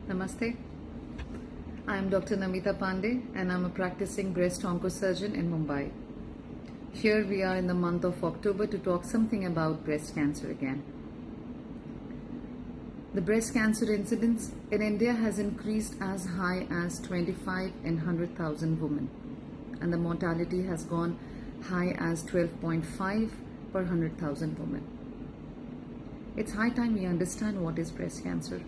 Namaste. I am Dr. Namita Pandey and I am a practicing breast oncosurgeon in Mumbai. Here we are in the month of October to talk something about breast cancer again. The breast cancer incidence in India has increased as high as 25 in 100,000 women, and the mortality has gone high as 12.5 per 100,000 women. It's high time we understand what is breast cancer.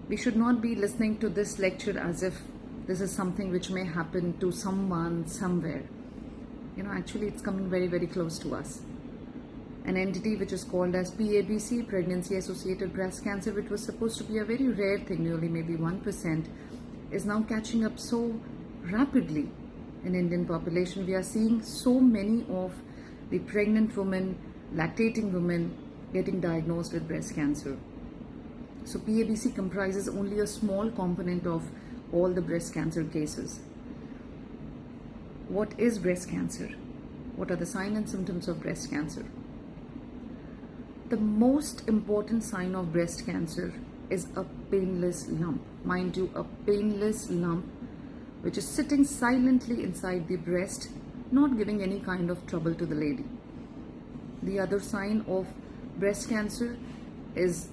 We should not be listening to this lecture as if this is something which may happen to someone somewhere. Actually it's coming very, very close to us. An entity which is called as PABC, pregnancy associated breast cancer, which was supposed to be a very rare thing, nearly maybe 1%, is now catching up so rapidly in Indian population. We are seeing so many of the pregnant women, lactating women getting diagnosed with breast cancer. So PABC comprises only a small component of all the breast cancer cases. What is breast cancer? What are the signs and symptoms of breast cancer? The most important sign of breast cancer is a painless lump. Mind you, a painless lump which is sitting silently inside the breast, not giving any kind of trouble to the lady. The other sign of breast cancer is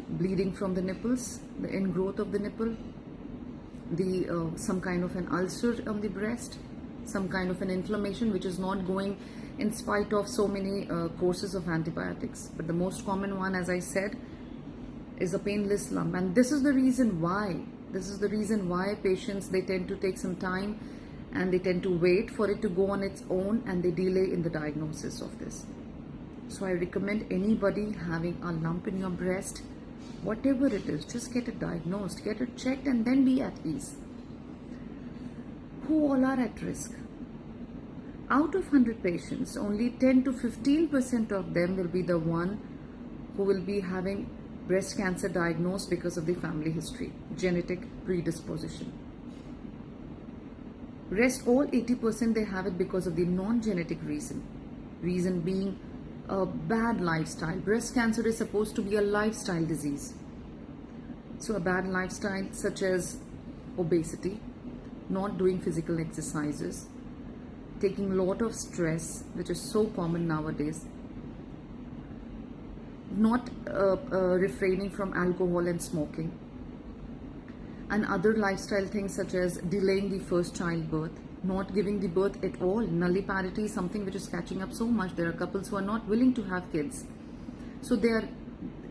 bleeding from the nipples, the ingrowth of the nipple, some kind of an ulcer on the breast, some kind of an inflammation which is not going in spite of so many courses of antibiotics. But the most common one, as I said, is a painless lump. And this is the reason why. Patients, they tend to take some time and they tend to wait for it to go on its own, and they delay in the diagnosis of this. So I recommend anybody having a lump in your breast, whatever it is, just get it diagnosed, get it checked, and then be at ease. Who all are at risk? Out of 100 patients, only 10 to 15% of them will be the one who will be having breast cancer diagnosed because of the family history, genetic predisposition. Rest all 80%, they have it because of the non-genetic reason. Reason being a bad lifestyle. Breast cancer is supposed to be a lifestyle disease. So a bad lifestyle such as obesity, not doing physical exercises, taking a lot of stress, which is so common nowadays, not refraining from alcohol and smoking, and other lifestyle things such as delaying the first childbirth, not giving the birth at all. Nulliparity is something which is catching up so much. There are couples who are not willing to have kids, so they are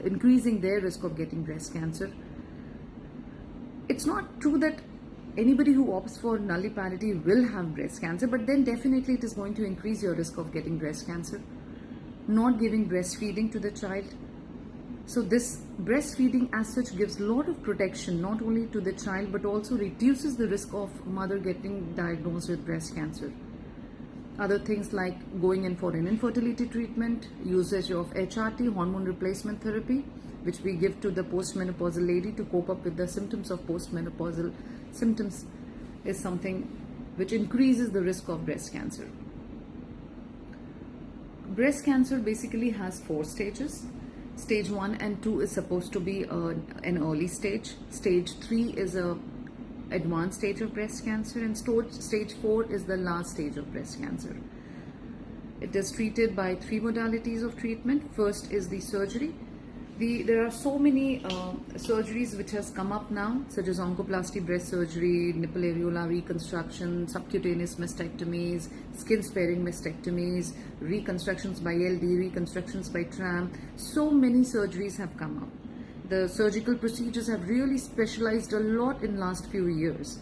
increasing their risk of getting breast cancer. It's not true that anybody who opts for nulliparity will have breast cancer, but then definitely it is going to increase your risk of getting breast cancer. Not giving breastfeeding to the child. So this breastfeeding as such gives a lot of protection not only to the child but also reduces the risk of mother getting diagnosed with breast cancer. Other things like going in for an infertility treatment, usage of HRT, hormone replacement therapy, which we give to the postmenopausal lady to cope up with the symptoms of postmenopausal symptoms, is something which increases the risk of breast cancer. Breast cancer basically has 4 stages. Stage 1 and 2 is supposed to be an early stage. Stage 3 is a advanced stage of breast cancer, and stage 4 is the last stage of breast cancer. It is treated by 3 modalities of treatment. First is the surgery. There are so many surgeries which has come up now, such as oncoplasty breast surgery, nipple areola reconstruction, subcutaneous mastectomies, skin sparing mastectomies, reconstructions by LD, reconstructions by TRAM. So many surgeries have come up. The surgical procedures have really specialized a lot in last few years.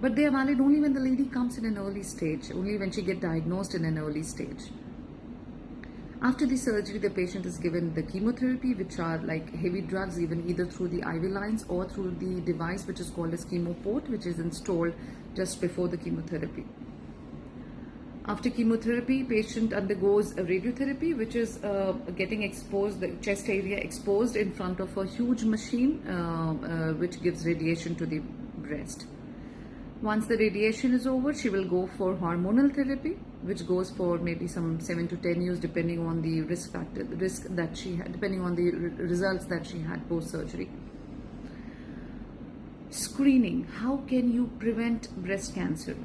But they are valid only when the lady comes in an early stage, only when she gets diagnosed in an early stage. After the surgery, the patient is given the chemotherapy, which are like heavy drugs, even either through the IV lines or through the device which is called as chemoport, which is installed just before the chemotherapy. After chemotherapy, patient undergoes a radiotherapy, which is getting exposed, the chest area exposed in front of a huge machine, which gives radiation to the breast. Once the radiation is over, she will go for hormonal therapy, which goes for maybe some 7 to 10 years, depending on the risk that she had, depending on the results that she had post surgery. Screening. How can you prevent breast cancer?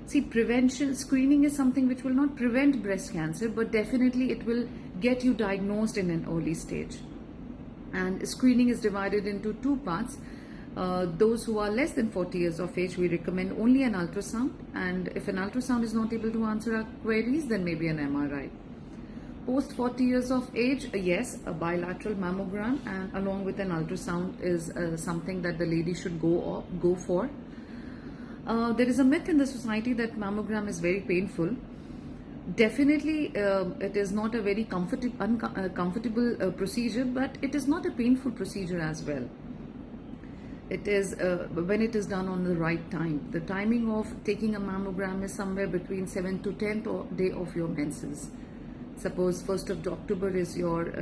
See, prevention, screening is something which will not prevent breast cancer, but definitely it will get you diagnosed in an early stage. And screening is divided into two parts. Those who are less than 40 years of age, we recommend only an ultrasound. And if an ultrasound is not able to answer our queries, then maybe an MRI. Post 40 years of age, yes, a bilateral mammogram and along with an ultrasound is something that the lady should go for. There is a myth in the society that mammogram is very painful. Definitely, it is not a very comfortable procedure, but it is not a painful procedure as well. It is when it is done on the right time. The timing of taking a mammogram is somewhere between 7th to 10th day of your menses. Suppose 1st of October is your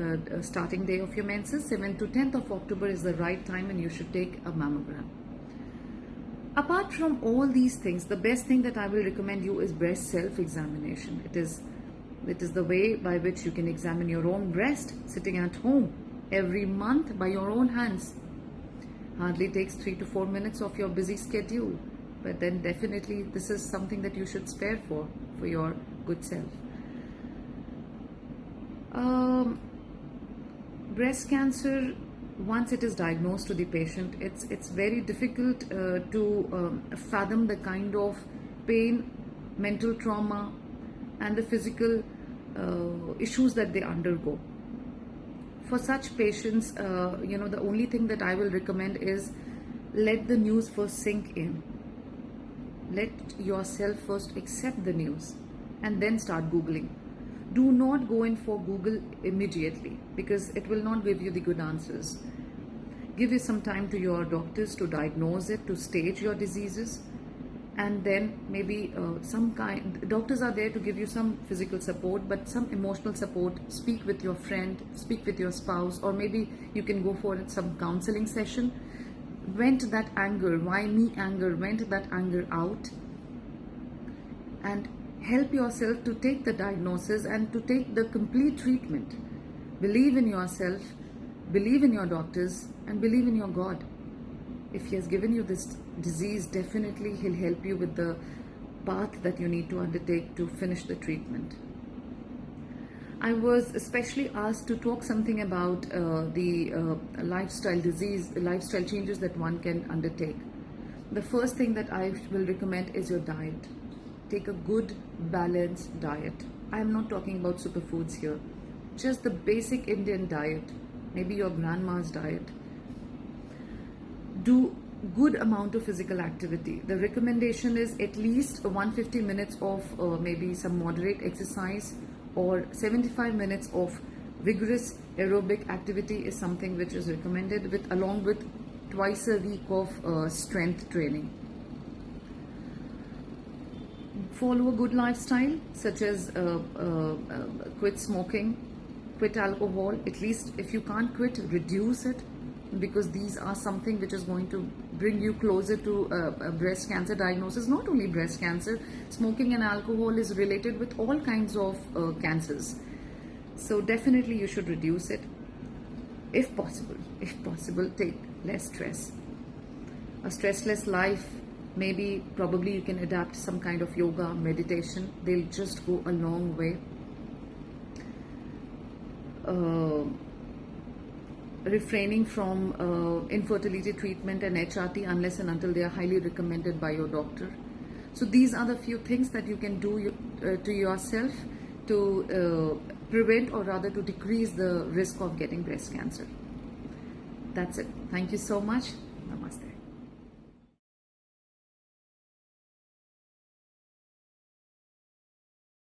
starting day of your menses, 7th to 10th of October is the right time and you should take a mammogram. Apart from all these things, the best thing that I will recommend you is breast self-examination. It is the way by which you can examine your own breast sitting at home every month by your own hands. Hardly takes 3 to 4 minutes of your busy schedule, but then definitely this is something that you should spare for your good self. Breast cancer, once it is diagnosed to the patient, it's very difficult to fathom the kind of pain, mental trauma and the physical issues that they undergo. For such patients, the only thing that I will recommend is let the news first sink in. Let yourself first accept the news and then start Googling. Do not go in for Google immediately because it will not give you the good answers. Give you some time to your doctors to diagnose it, to stage your diseases, and then maybe doctors are there to give you some physical support, but some emotional support. Speak with your friend, speak with your spouse, or maybe you can go for some counseling session. Vent that anger, why me anger, vent that anger out and help yourself to take the diagnosis and to take the complete treatment. Believe in yourself, believe in your doctors, and believe in your God. If He has given you this disease, definitely He'll help you with the path that you need to undertake to finish the treatment. I was especially asked to talk something about the lifestyle changes that one can undertake. The first thing that I will recommend is your diet. Take a good, balanced diet. I am not talking about superfoods here. Just the basic Indian diet, maybe your grandma's diet. Do good amount of physical activity. The recommendation is at least 150 minutes of maybe some moderate exercise, or 75 minutes of vigorous aerobic activity is something which is recommended, along with twice a week of strength training. Follow a good lifestyle, such as quit smoking, quit alcohol. At least if you can't quit, reduce it, because these are something which is going to bring you closer to a breast cancer diagnosis. Not only breast cancer, smoking and alcohol is related with all kinds of cancers. So definitely you should reduce it. If possible, take less stress. A stressless life, probably you can adapt some kind of yoga, meditation. They'll just go a long way. Refraining from infertility treatment and HRT unless and until they are highly recommended by your doctor. So these are the few things that you can do to yourself to prevent, or rather to decrease the risk of getting breast cancer. That's it. Thank you so much. Namaste.